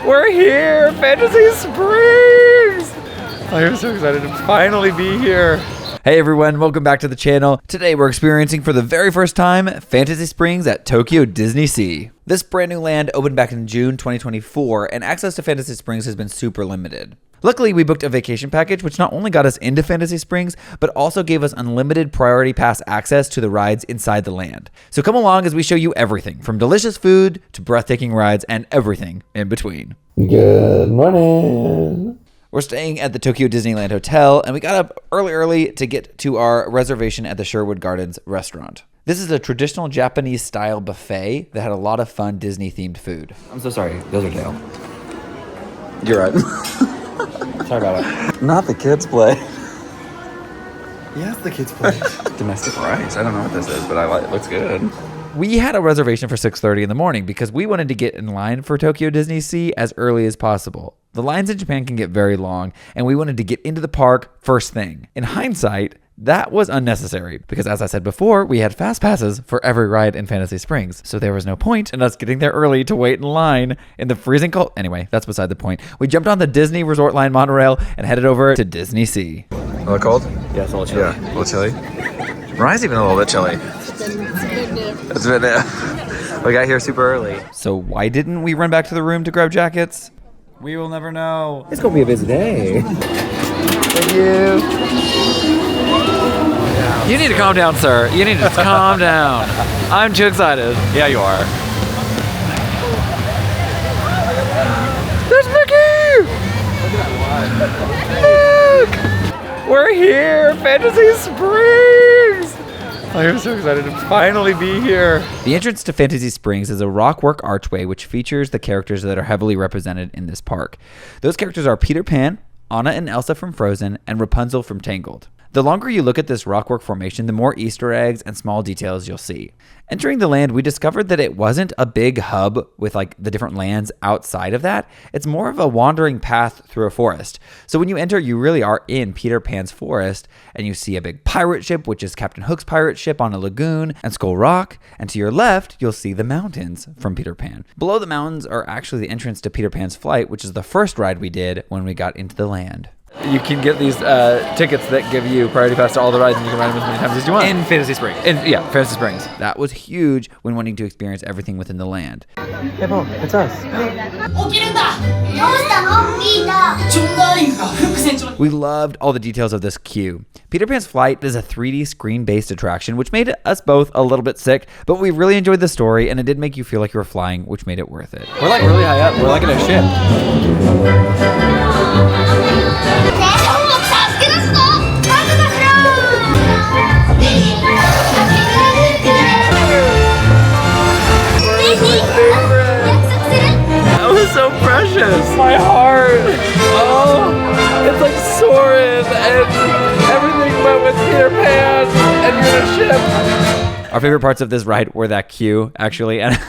We're here, Fantasy Springs! I am so excited to finally be here. Hey everyone, welcome back to the channel. Today we're experiencing for the very first time Fantasy Springs at Tokyo DisneySea. This brand new land opened back in June 2024 and access to Fantasy Springs has been super limited. Luckily, we booked a vacation package which not only got us into Fantasy Springs, but also gave us unlimited priority pass access to the rides inside the land. So come along as we show you everything from delicious food to breathtaking rides and everything in between. Good morning. We're staying at the Tokyo Disneyland Hotel, and we got up early to get to our reservation at the Sherwood Gardens restaurant. This is a traditional Japanese-style buffet that had a lot of fun Disney-themed food. I'm so sorry. Those are tail. You're right. Sorry about it. Not the kids play. Yes, the kids play. Domestic rice. I don't know what this is, but it looks good. We had a reservation for 6:30 in the morning because we wanted to get in line for Tokyo DisneySea as early as possible. The lines in Japan can get very long, and we wanted to get into the park first thing. In hindsight, that was unnecessary because, as I said before, we had fast passes for every ride in Fantasy Springs, so there was no point in us getting there early to wait in line in the freezing cold. Anyway, that's beside the point. We jumped on the Disney Resort Line monorail and headed over to DisneySea. A little cold? Yeah, it's a little chilly. Yeah, a little chilly. Rye's even a little bit chilly. It's a bit we got here super early. So why didn't we run back to the room to grab jackets? We will never know. It's gonna be a busy day. Thank you. You need to calm down, sir. You need to calm down. I'm too excited. Yeah, you are. There's Mickey! Look! We're here, Fantasy Springs! I am so excited to finally be here. The entrance to Fantasy Springs is a rockwork archway which features the characters that are heavily represented in this park. Those characters are Peter Pan, Anna and Elsa from Frozen, and Rapunzel from Tangled. The longer you look at this rockwork formation, the more Easter eggs and small details you'll see. Entering the land, we discovered that it wasn't a big hub with like the different lands outside of that. It's more of a wandering path through a forest. So when you enter, you really are in Peter Pan's forest, and you see a big pirate ship, which is Captain Hook's pirate ship on a lagoon, and Skull Rock. And to your left, you'll see the mountains from Peter Pan. Below the mountains are actually the entrance to Peter Pan's Flight, which is the first ride we did when we got into the land. You can get these tickets that give you priority pass to all the rides, and you can ride them as many times as you want. In Fantasy Springs. Yeah, Fantasy Springs. That was huge when wanting to experience everything within the land. Hey, Bo, it's us. We loved all the details of this queue. Peter Pan's Flight is a 3D screen-based attraction, which made us both a little bit sick, but we really enjoyed the story, and it did make you feel like you were flying, which made it worth it. We're like really high up. We're like in a ship. That was so precious. My heart. Oh, it's like soaring and everything went with Peter Pan and you're in a ship. Our favorite parts of this ride were that queue, actually, and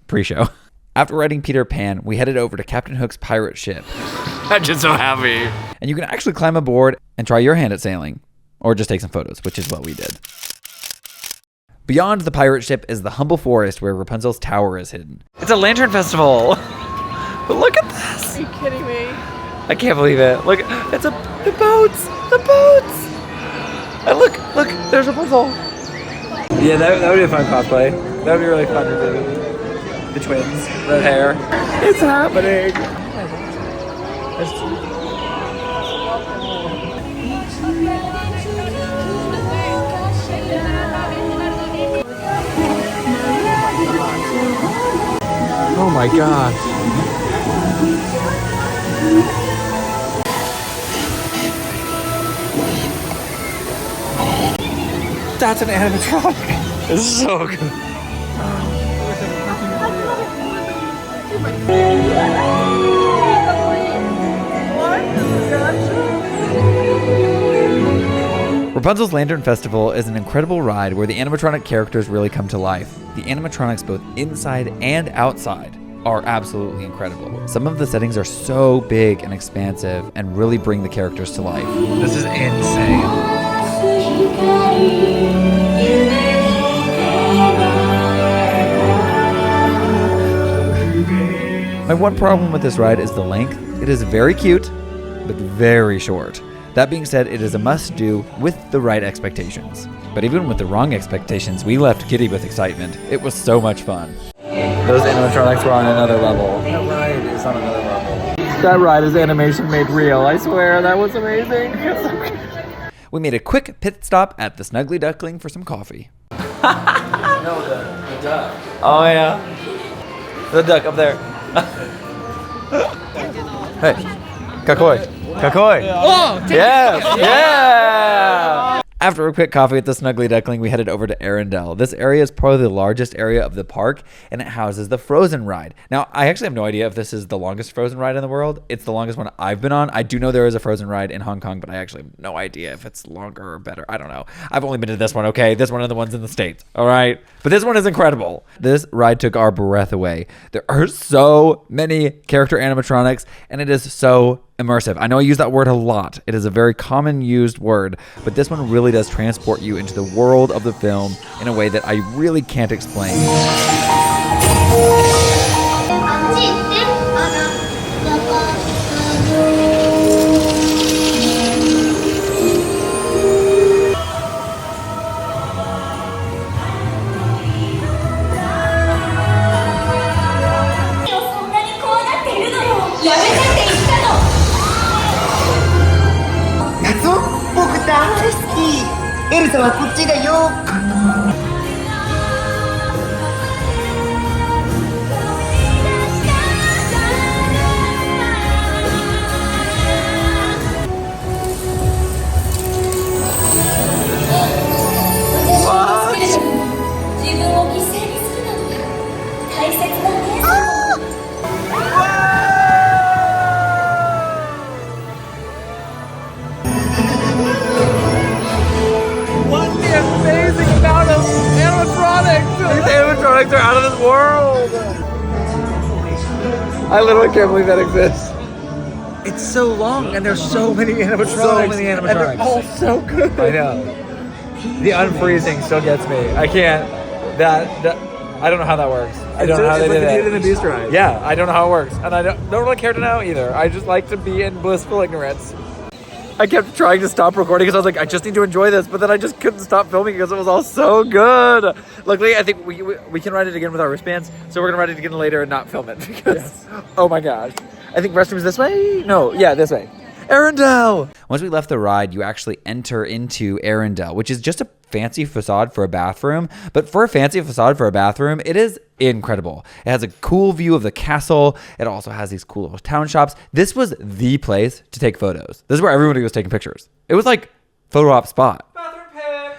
pre-show. After riding Peter Pan, we headed over to Captain Hook's pirate ship. I'm just so happy. And you can actually climb aboard and try your hand at sailing. Or just take some photos, which is what we did. Beyond the pirate ship is the humble forest where Rapunzel's tower is hidden. It's a lantern festival. But look at this. Are you kidding me? I can't believe it. Look, it's the boats. The boats. And look, there's Rapunzel. Yeah, that would be a fun cosplay. That would be really fun to do. The twins, red hair. It's happening. Oh my gosh. That's an animatronic. This is so good. Rapunzel's Lantern Festival is an incredible ride where the animatronic characters really come to life. The animatronics both inside and outside are absolutely incredible. Some of the settings are so big and expansive and really bring the characters to life. This is insane. My one problem with this ride is the length. It is very cute, but very short. That being said, it is a must-do with the right expectations. But even with the wrong expectations, we left giddy with excitement. It was so much fun. Those animatronics were on another level. That ride is on another level. That ride is animation made real. I swear, that was amazing. We made a quick pit stop at the Snuggly Duckling for some coffee. No, the duck. Oh, yeah. The duck up there. Hey, kakoi. Kakoi. Oh, yes, yeah. After a quick coffee at the Snuggly Duckling, we headed over to Arendelle. This area is probably the largest area of the park, and it houses the Frozen ride. Now, I actually have no idea if this is the longest Frozen ride in the world. It's the longest one I've been on. I do know there is a Frozen ride in Hong Kong, but I actually have no idea if it's longer or better. I don't know. I've only been to this one, okay? This one of the ones in the States, all right? But this one is incredible. This ride took our breath away. There are so many character animatronics, and it is so immersive. I know I use that word a lot. It is a very common used word, but this one really does transport you into the world of the film in a way that I really can't explain. Animatronics are out of this world. I literally can't believe that exists. It's so long, and there's so many animatronics. So many animatronics. And they're all so good. I know. The unfreezing still gets me. I can't. That I don't know how that works. I don't know how they did it. Beauty and the Beast ride. Yeah, I don't know how it works, and I don't really care to know either. I just like to be in blissful ignorance. I kept trying to stop recording because I was like, I just need to enjoy this, but then I just couldn't stop filming because it was all so good. Luckily, I think we can ride it again with our wristbands, so we're gonna ride it again later and not film it because, oh my gosh. I think restrooms this way? No, yeah, this way. Arendelle! Once we left the ride, you actually enter into Arendelle, which is just a fancy facade for a bathroom. But for a fancy facade for a bathroom, it is incredible. It has a cool view of the castle. It also has these cool little town shops. This was the place to take photos. This is where everybody was taking pictures. It was like photo op spot.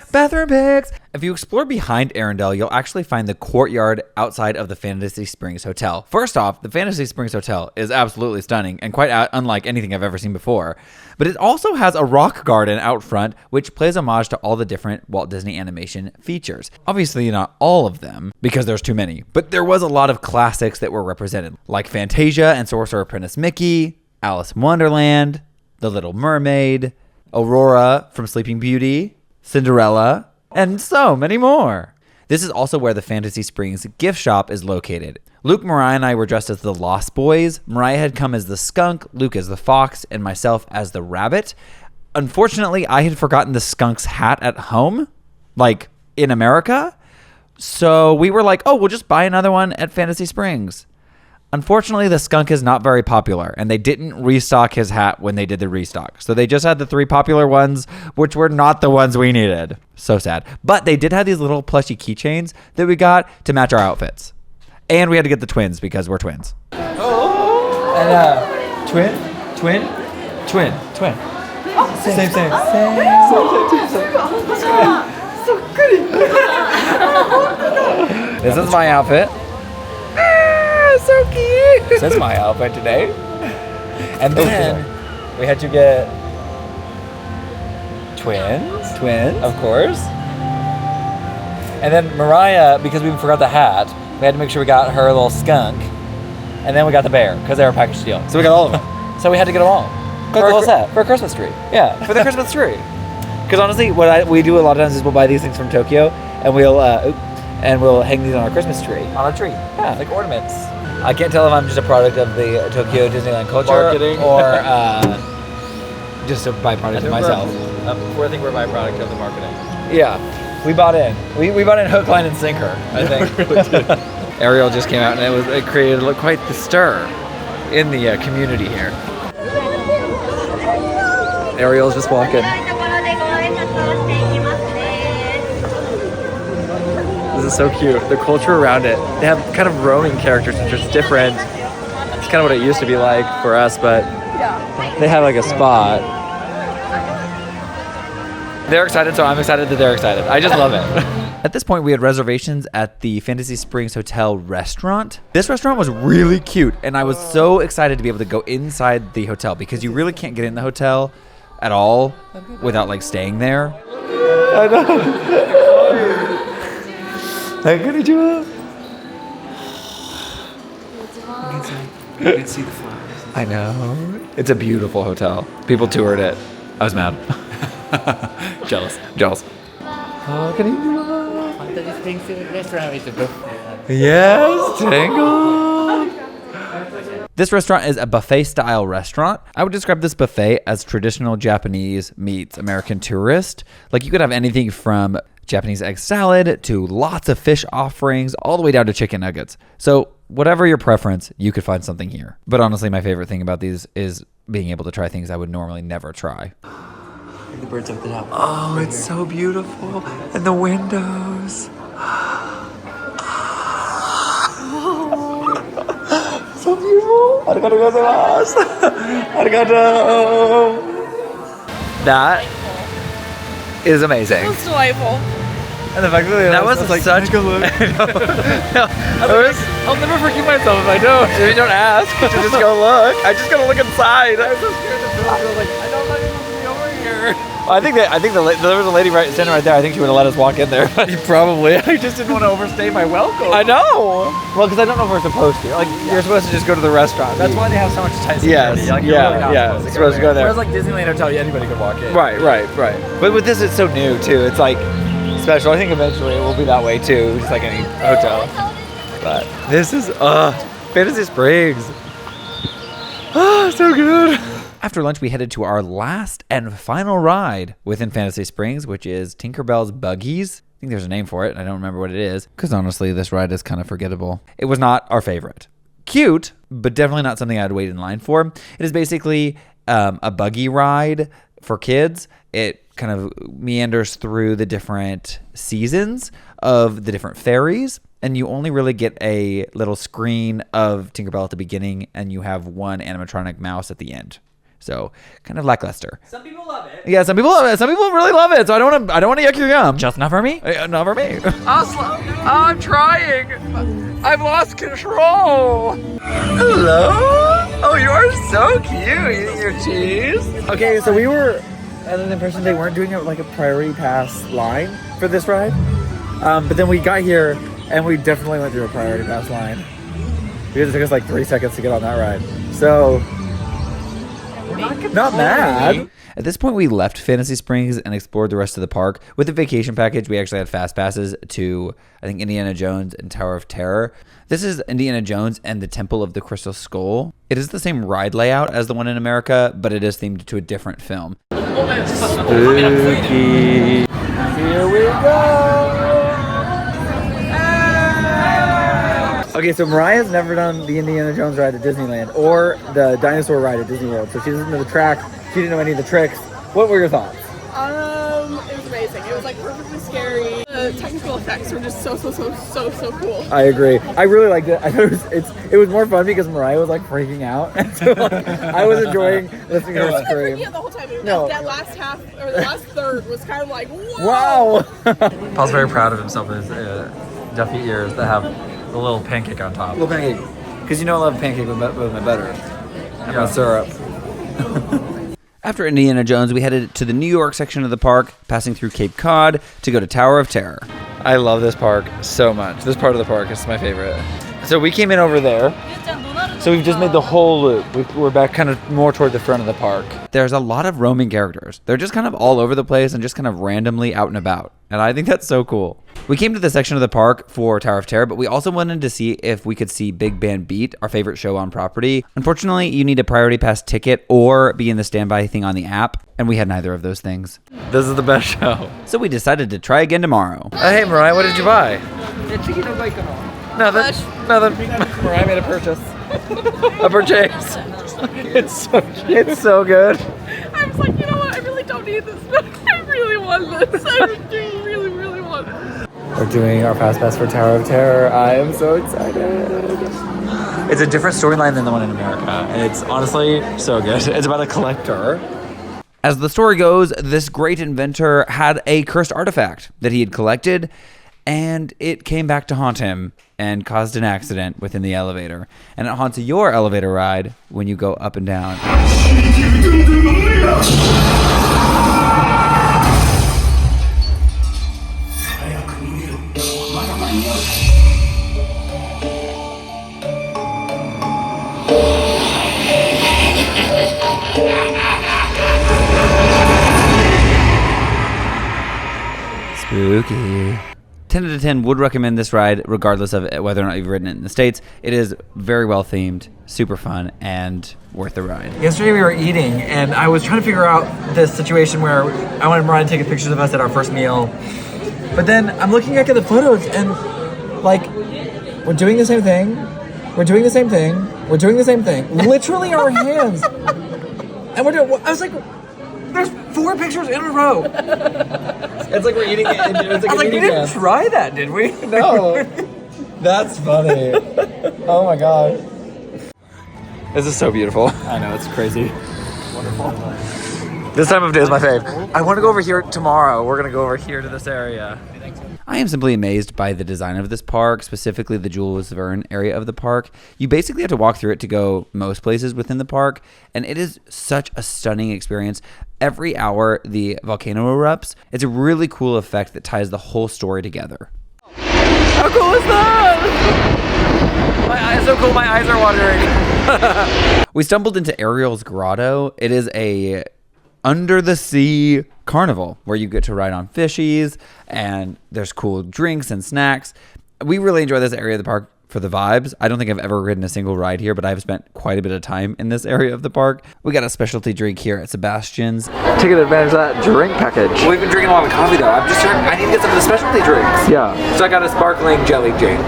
Bathroom pics. If you explore behind Arendelle, you'll actually find the courtyard outside of the Fantasy Springs Hotel. First off, the Fantasy Springs Hotel is absolutely stunning and quite unlike anything I've ever seen before. But it also has a rock garden out front, which plays homage to all the different Walt Disney animation features. Obviously not all of them, because there's too many. But there was a lot of classics that were represented, like Fantasia and Sorcerer Apprentice Mickey, Alice in Wonderland, The Little Mermaid, Aurora from Sleeping Beauty, Cinderella, and so many more. This is also where the Fantasy Springs gift shop is located. Luke, Mariah, and I were dressed as the Lost Boys. Mariah had come as the skunk, Luke as the fox, and myself as the rabbit. Unfortunately, I had forgotten the skunk's hat at home, like in America. So we were like, oh, we'll just buy another one at Fantasy Springs. Unfortunately, the skunk is not very popular, and they didn't restock his hat when they did the restock. So they just had the 3 popular ones, which were not the ones we needed. So sad. But they did have these little plushy keychains that we got to match our outfits. And we had to get the twins because we're twins. Oh! And twin. Oh, same. So good. This is my outfit. So cute. That's my outfit today. And then we had to get twins, of course. And then Mariah, because we forgot the hat, we had to make sure we got her little skunk. And then we got the bear, because they were a package deal. So we got all of them. So we had to get them all. For a Christmas tree. Yeah, for the Christmas tree. Because honestly, what we do a lot of times is we'll buy these things from Tokyo, and we'll hang these on our Christmas tree. On a tree. Yeah, like ornaments. I can't tell if I'm just a product of the Tokyo Disneyland culture Marketing. or just a byproduct of myself. I think we're a byproduct of the marketing. Yeah, we bought in. We bought in hook, line, and sinker, I think. Ariel just came out, and it created quite the stir in the community here. Ariel's just walking. This is so cute. The culture around it. They have kind of roaming characters, which is different. It's kind of what it used to be like for us, but they have like a spot. They're excited, so I'm excited that they're excited. I just love it. At this point, we had reservations at the Fantasy Springs Hotel restaurant. This restaurant was really cute, and I was so excited to be able to go inside the hotel because you really can't get in the hotel at all without like staying there. I know. How good did you have? You can see the flowers. I know. It's a beautiful hotel. People toured it. I was mad. Jealous. How can you Yes, Tangled. This restaurant is a buffet-style restaurant. I would describe this buffet as traditional Japanese meets American tourist. Like you could have anything from Japanese egg salad to lots of fish offerings, all the way down to chicken nuggets. So whatever your preference, you could find something here. But honestly, my favorite thing about these is being able to try things I would normally never try. The birds up the top. Oh, it's so beautiful. And the windows. So beautiful. Arigatou gozaimasu. Arigatou. That is amazing. It was delightful. And the fact that was like such a look. I'll never forgive myself if I don't. If you don't ask, just go look. I just gotta look inside. I was so scared to film. I was like, I don't let anyone be over here. I think there was a lady standing right there. I think she would have let us walk in there. Probably. I just didn't want to overstay my welcome. I know. Well, because I don't know if we're supposed to. Like, you're supposed to just go to the restaurant. That's why they have so much tight security. Yes. Like, you're really not You're supposed to go there. Whereas like Disneyland Hotel, anybody could walk in. Right. But with this, it's so new too. It's like special. I think eventually it will be that way too, just like any hotel. But this is Fantasy Springs. So good. After lunch, we headed to our last and final ride within Fantasy Springs, which is Tinkerbell's Buggies. I think there's a name for it. I don't remember what it is, because honestly, this ride is kind of forgettable. It was not our favorite. Cute, but definitely not something I'd wait in line for. It is basically a buggy ride for kids. It kind of meanders through the different seasons of the different fairies, and you only really get a little screen of Tinkerbell at the beginning, and you have one animatronic mouse at the end. So kind of lackluster. Some people love it. Yeah, some people love it. Some people really love it. So I don't want to yuck your yum. Just not for me. Not for me. I'm trying. I've lost control. Hello. Oh, you are so cute eating your cheese. Okay, so we were under the impression they weren't doing it like a priority pass line for this ride. But then we got here and we definitely went through a priority pass line because it took us like 3 seconds to get on that ride. So. Not mad. At this point, we left Fantasy Springs and explored the rest of the park. With the vacation package, we actually had fast passes to, I think, Indiana Jones and Tower of Terror. This is Indiana Jones and the Temple of the Crystal Skull. It is the same ride layout as the one in America, but it is themed to a different film. Spooky. Here we go. Okay, so Mariah's never done the Indiana Jones ride at Disneyland or the dinosaur ride at Disney World, so she doesn't know the track. She didn't know any of the tricks. What were your thoughts? It was amazing. It was like perfectly scary. The technical effects were just so cool. I agree. I really liked it. I thought it was more fun because Mariah was like freaking out. So, like, I was enjoying listening to her scream. Yeah, the whole time. No. That last half or the last third was kind of like, whoa! Wow. Paul's very proud of himself with his Duffy ears that have a little pancake on top. Little pancake. Because you know I love pancake with my butter and my syrup. After Indiana Jones, we headed to the New York section of the park, passing through Cape Cod to go to Tower of Terror. I love this park so much. This part of the park is my favorite. So we came in over there. So we've just made the whole loop. We're back kind of more toward the front of the park. There's a lot of roaming characters. They're just kind of all over the place and just kind of randomly out and about. And I think that's so cool. We came to the section of the park for Tower of Terror, but we also wanted to see if we could see Big Band Beat, our favorite show on property. Unfortunately, you need a priority pass ticket or be in the standby thing on the app, and we had neither of those things. This is the best show. So we decided to try again tomorrow. Hey, Mariah, what did you buy? Nothing. Mariah made a purchase. A purchase. It's so good. I was like, you know what? I really don't need this, but I really want this. I really, really want this. We're doing our Fast Pass for Tower of Terror. I am so excited. It's a different storyline than the one in America, and it's honestly so good. It's about a collector. As the story goes, this great inventor had a cursed artifact that he had collected, and it came back to haunt him and caused an accident within the elevator. And it haunts your elevator ride when you go up and down. Spooky. 10 out of 10 would recommend this ride regardless of whether or not you've ridden it in the States. It is very well themed, super fun, and worth the ride. Yesterday we were eating, and I was trying to figure out this situation where I wanted Mariah to take pictures of us at our first meal. But then I'm looking back at the photos, and like, we're doing the same thing. We're doing the same thing. We're doing the same thing. Literally our hands. And we're doing, I was like, there's 4 pictures in a row. It's like we're eating it. It's like I was like, we didn't try that, did we? No. That's funny. Oh my god. This is so beautiful. I know, it's crazy. Wonderful. This time of day is my fave. I want to go over here tomorrow. We're going to go over here to this area. I am simply amazed by the design of this park, specifically the Jules Verne area of the park. You basically have to walk through it to go most places within the park, and it is such a stunning experience. Every hour the volcano erupts. It's a really cool effect that ties the whole story together. How cool is that? My eyes are so cool, my eyes are watering. We stumbled into Ariel's Grotto. It is a under the sea carnival where you get to ride on fishies and there's cool drinks and snacks. We really enjoy this area of the park for the vibes. I don't think I've ever ridden a single ride here, but I've spent quite a bit of time in this area of the park. We got a specialty drink here at Sebastian's. Taking advantage of that drink package. We've been drinking a lot of coffee though. I'm just trying. I need to get some of the specialty drinks. Yeah. So I got a sparkling jelly Jane.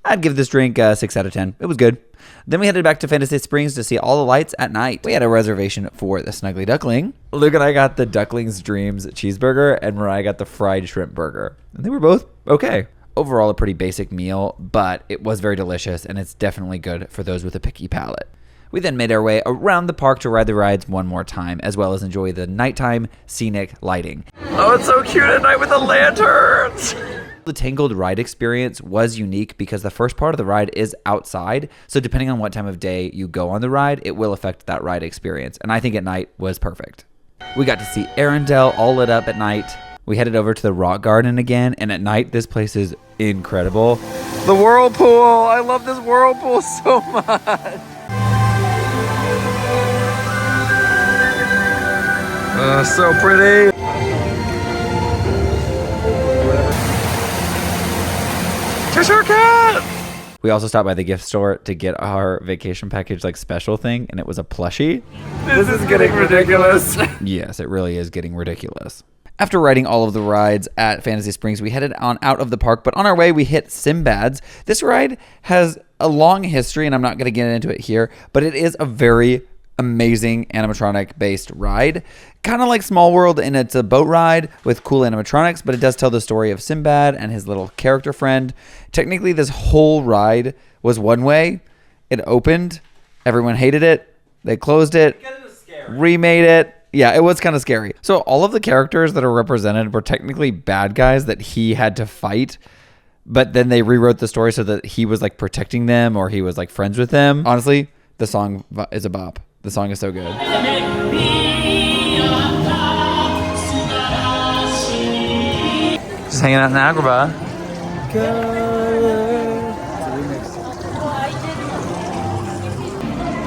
I'd give this drink 6 out of 10. It was good. Then we headed back to Fantasy Springs to see all the lights at night. We had a reservation for the Snuggly Duckling. Luke and I got the Duckling's Dreams cheeseburger, and Mariah got the fried shrimp burger. And they were both okay. Overall, a pretty basic meal, but it was very delicious, and it's definitely good for those with a picky palate. We then made our way around the park to ride the rides one more time, as well as enjoy the nighttime scenic lighting. Oh, it's so cute at night with the lanterns. The Tangled ride experience was unique because the first part of the ride is outside, so depending on what time of day you go on the ride, it will affect that ride experience, and I think at night was perfect. We got to see Arendelle all lit up at night. We headed over to the Rock Garden again, and at night, this place is incredible. The whirlpool. I love this whirlpool so much. So pretty. Cheshire Cat! We also stopped by the gift store to get our vacation package like special thing, and it was a plushie. This is getting ridiculous. Yes, it really is getting ridiculous. After riding all of the rides at Fantasy Springs, we headed on out of the park, but on our way we hit Simbads. This ride has a long history, and I'm not going to get into it here, but it is a very amazing animatronic based ride, kind of like Small World, and it's a boat ride with cool animatronics, but it does tell the story of Sinbad and his little character friend. Technically, this whole ride was one way. It opened, everyone hated it, they closed it, remade it. Yeah, it was kind of scary. So all of the characters that are represented were technically bad guys that he had to fight, but then they rewrote the story so that he was like protecting them or he was like friends with them. Honestly, the song is a bop. The song is so good. Just hanging out in Agrabah.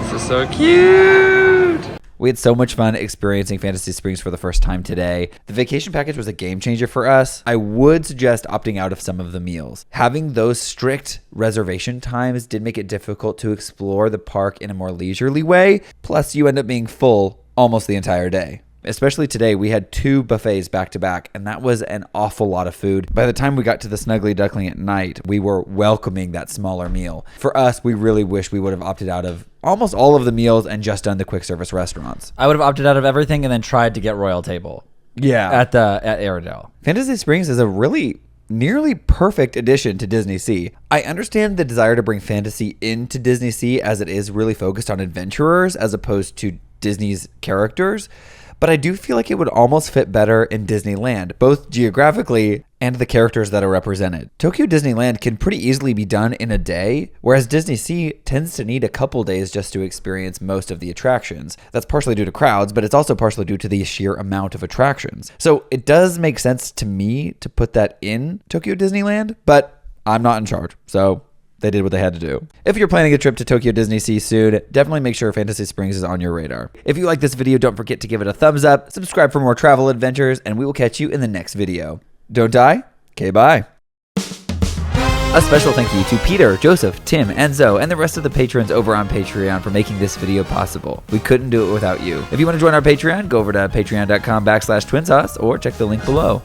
This is so cute. We had so much fun experiencing Fantasy Springs for the first time today. The vacation package was a game changer for us. I would suggest opting out of some of the meals. Having those strict reservation times did make it difficult to explore the park in a more leisurely way. Plus, you end up being full almost the entire day. Especially today, we had 2 buffets back to back, and that was an awful lot of food. By the time we got to the Snuggly Duckling at night, we were welcoming that smaller meal. For us, we really wish we would have opted out of almost all of the meals and just done the quick service restaurants. I would have opted out of everything and then tried to get Royal Table. Yeah. At Arendelle. Fantasy Springs is a really nearly perfect addition to DisneySea. I understand the desire to bring fantasy into DisneySea as it is really focused on adventurers as opposed to Disney's characters, but I do feel like it would almost fit better in Disneyland, both geographically and the characters that are represented. Tokyo Disneyland can pretty easily be done in a day, whereas DisneySea tends to need a couple days just to experience most of the attractions. That's partially due to crowds, but it's also partially due to the sheer amount of attractions. So it does make sense to me to put that in Tokyo Disneyland, but I'm not in charge, so they did what they had to do. If you're planning a trip to Tokyo DisneySea soon, definitely make sure Fantasy Springs is on your radar. If you like this video, don't forget to give it a thumbs up, subscribe for more travel adventures, and we will catch you in the next video. Don't die? Okay, bye. A special thank you to Peter, Joseph, Tim, Enzo, and the rest of the patrons over on Patreon for making this video possible. We couldn't do it without you. If you want to join our Patreon, go over to patreon.com/twinsauce or check the link below.